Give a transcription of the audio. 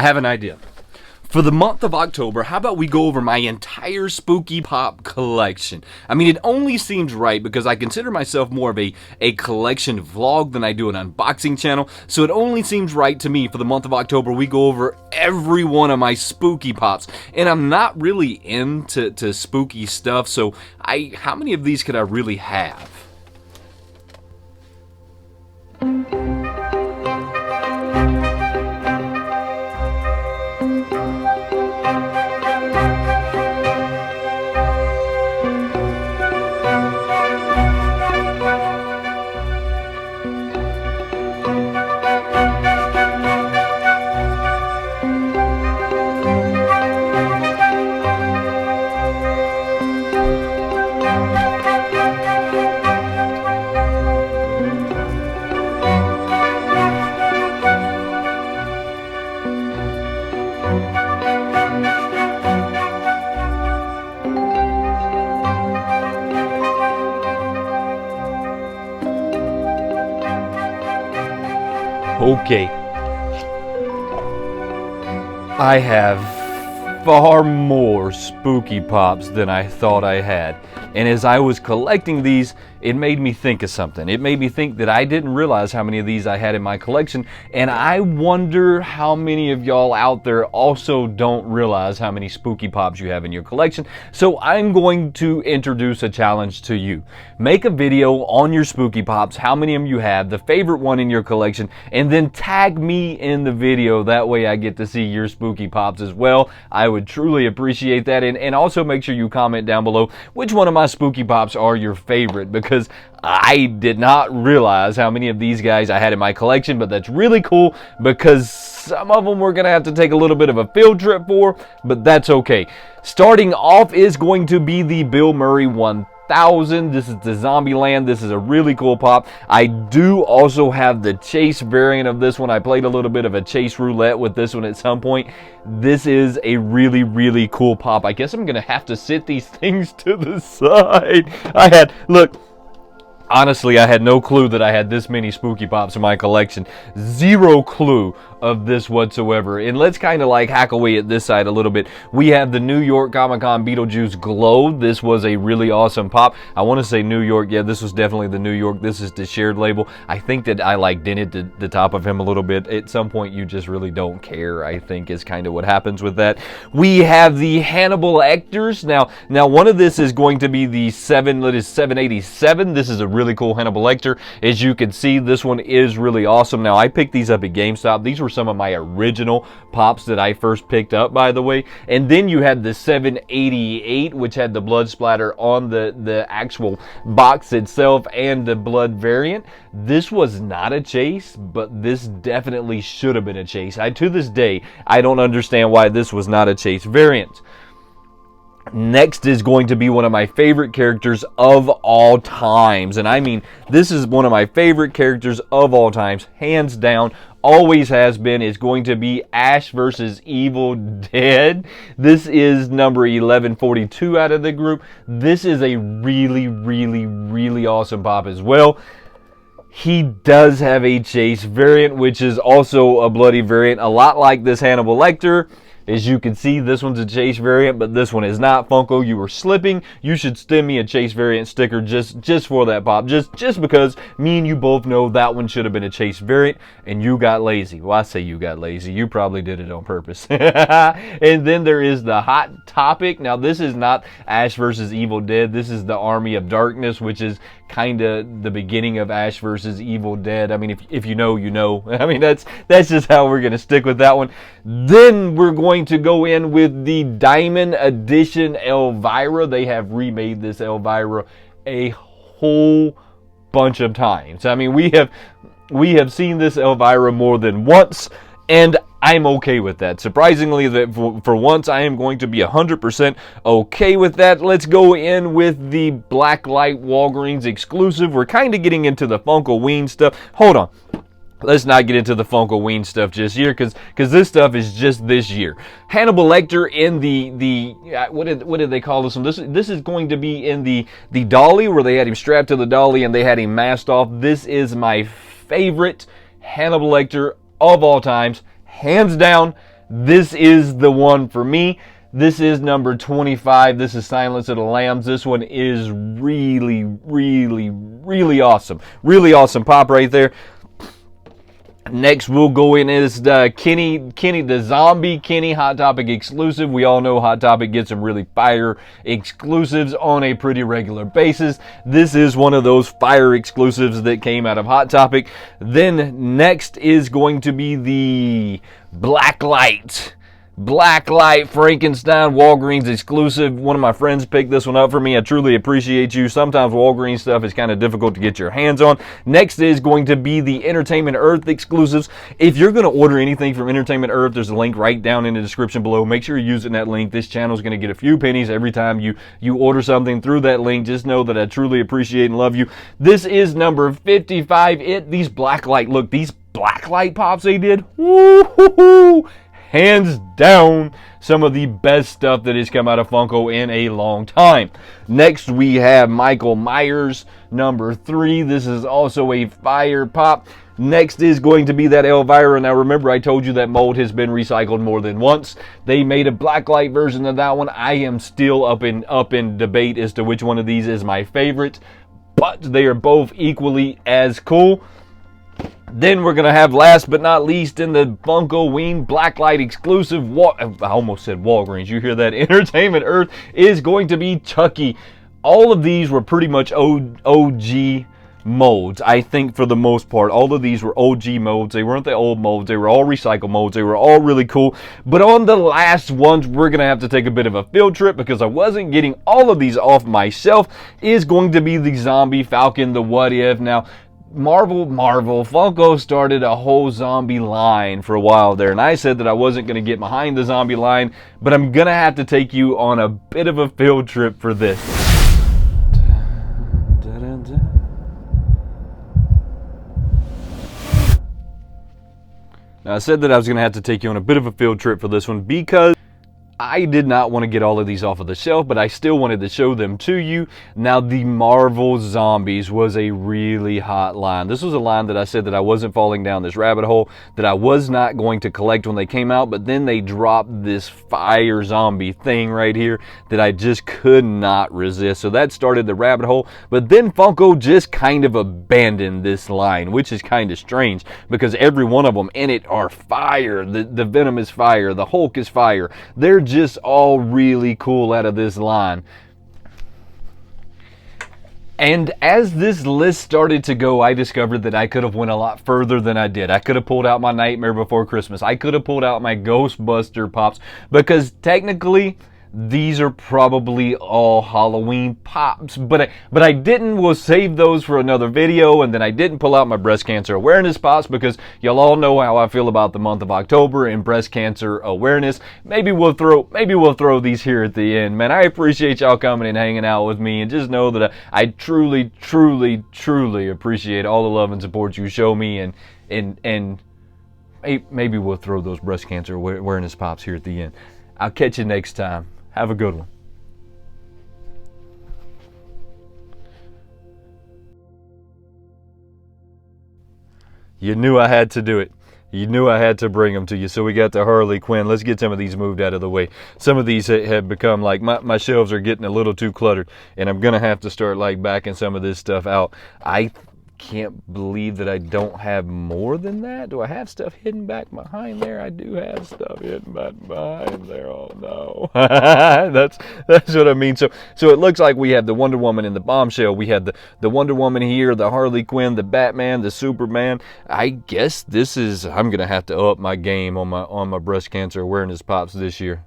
I have an idea. For the month of October, how about we go over my entire Spooky Pop collection? I mean, it only seems right because I consider myself more of a collection vlog than I do an unboxing channel. So it only seems right to me for the month of October, we go over every one of my Spooky Pops. And I'm not really into spooky stuff, so how many of these could I really have? Okay, I have far more Spooky Pops than I thought I had. And as I was collecting these, it made me think of something. It made me think that I didn't realize how many of these I had in my collection, and I wonder how many of y'all out there also don't realize how many Spooky Pops you have in your collection. So I'm going to introduce a challenge to you. Make a video on your Spooky Pops, how many of them you have, the favorite one in your collection, and then tag me in the video. That way I get to see your Spooky Pops as well. I would truly appreciate that, and also make sure you comment down below which one of my Spooky Pops are your favorite, because I did not realize how many of these guys I had in my collection. But that's really cool because some of them we're gonna have to take a little bit of a field trip for, but that's okay. Starting off is going to be the Bill Murray 1000. This is the Zombieland. This is a really cool pop. I do also have the Chase variant of this one. I played a little bit of a Chase roulette with this one at some point. This is a really, really cool pop. I guess I'm gonna have to sit these things to the side. Honestly, I had no clue that I had this many Spooky Pops in my collection. Zero clue of this whatsoever. And let's kind of like hack away at this side a little bit. We have the New York Comic-Con Beetlejuice Glow. This was a really awesome pop. I want to say New York. Yeah, this was definitely the New York. This is the shared label. I think that I like dented the top of him a little bit. At some point, you just really don't care, I think, is kind of what happens with that. We have the Hannibal Lecters. Now one of this is going to be the 787. This is a really cool Hannibal Lecter. As you can see, this one is really awesome. Now, I picked these up at GameStop. These were some of my original pops that I first picked up, by the way. And then you had the 788, which had the blood splatter on the actual box itself and the blood variant. This was not a chase, but this definitely should have been a chase. To this day, I don't understand why this was not a chase variant. Next is going to be one of my favorite characters of all times. And I mean, this is one of my favorite characters of all times, hands down. Always has been. Is going to be Ash versus Evil Dead. This is number 1142 out of the group. This is a really, really, really awesome pop as well. He does have a chase variant, which is also a bloody variant, a lot like this Hannibal Lecter. As you can see, this one's a Chase variant, but this one is not. Funko, you were slipping. You should send me a Chase variant sticker just for that pop. Just because me and you both know that one should have been a Chase variant, and you got lazy. Well, I say you got lazy. You probably did it on purpose. And then there is the Hot Topic. Now, this is not Ash versus Evil Dead. This is the Army of Darkness, which is kind of the beginning of Ash versus Evil Dead. I mean, if you know, you know. I mean, that's just how we're going to stick with that one. Then we're going to go in with the Diamond Edition Elvira. They have remade this Elvira a whole bunch of times. I mean, we have seen this Elvira more than once, and I'm okay with that. Surprisingly, that for once, I am going to be 100% okay with that. Let's go in with the Blacklight Walgreens exclusive. We're kind of getting into the Funkoween stuff. Hold on. Let's not get into the Funkoween stuff just here, because this stuff is just this year. Hannibal Lecter in the what did they call this one? This is going to be in the dolly, where they had him strapped to the dolly and they had him masked off. This is my favorite Hannibal Lecter of all times, hands down. this is the one for me. This is number 25. This is Silence of the Lambs. This one is really, really, really awesome. Really awesome pop right there. Next, we'll go in is the Kenny, the Zombie Kenny Hot Topic exclusive. We all know Hot Topic gets some really fire exclusives on a pretty regular basis. This is one of those fire exclusives that came out of Hot Topic. Then next is going to be the Blacklight Frankenstein Walgreens exclusive. One of my friends picked this one up for me. I truly appreciate you. Sometimes Walgreens stuff is kind of difficult to get your hands on. Next is going to be the Entertainment Earth exclusives. If you're going to order anything from Entertainment Earth, there's a link right down in the description below. Make sure you're using that link. This channel is going to get a few pennies every time you order something through that link. Just know that I truly appreciate and love you. This is number 55. These Blacklight pops they did. Woo-hoo-hoo. Hands down, some of the best stuff that has come out of Funko in a long time. Next, we have Michael Myers, number 3. This is also a fire pop. Next is going to be that Elvira. Now, remember, I told you that mold has been recycled more than once. They made a blacklight version of that one. I am still up in debate as to which one of these is my favorite, but they are both equally as cool. Then we're going to have, last but not least, in the Funko Ween Blacklight exclusive, I almost said Walgreens. You hear that? Entertainment Earth is going to be Chucky. All of these were pretty much OG molds, I think, for the most part. All of these were OG molds. They weren't the old molds. They were all recycled molds. They were all really cool. But on the last ones, we're going to have to take a bit of a field trip because I wasn't getting all of these off my shelf. Is going to be the Zombie Falcon, the What If. Now, Marvel, Funko started a whole zombie line for a while there, and I said that I wasn't going to get behind the zombie line, but I'm going to have to take you on a bit of a field trip for this. Now, I said that I was going to have to take you on a bit of a field trip for this one because I did not want to get all of these off of the shelf, but I still wanted to show them to you. Now, the Marvel Zombies was a really hot line. This was a line that I said that I wasn't falling down this rabbit hole, that I was not going to collect when they came out, but then they dropped this fire zombie thing right here that I just could not resist. So that started the rabbit hole, but then Funko just kind of abandoned this line, which is kind of strange because every one of them in it are fire. The Venom is fire. The Hulk is fire. They're just all really cool out of this line. And as this list started to go, I discovered that I could have went a lot further than I did. I could have pulled out my Nightmare Before Christmas. I could have pulled out my Ghostbuster pops because technically these are probably all Halloween pops, but I didn't. We'll save those for another video. And then I didn't pull out my breast cancer awareness pops because y'all all know how I feel about the month of October and breast cancer awareness. Maybe we'll throw these here at the end. Man, I appreciate y'all coming and hanging out with me, and just know that I truly, truly, truly appreciate all the love and support you show me, and maybe we'll throw those breast cancer awareness pops here at the end. I'll catch you next time. Have a good one. You knew I had to do it. You knew I had to bring them to you. So we got the Harley Quinn. Let's get some of these moved out of the way. Some of these have become like, my shelves are getting a little too cluttered, and I'm going to have to start like backing some of this stuff out. I can't believe that I don't have more than that. Do I have stuff hidden back behind there? I do have stuff hidden back behind there. Oh no. that's what I mean. So it looks like we have the Wonder Woman in the Bombshell. We had the Wonder Woman here, the Harley Quinn, the Batman, the Superman. I guess I'm gonna have to up my game on my breast cancer awareness pops this year.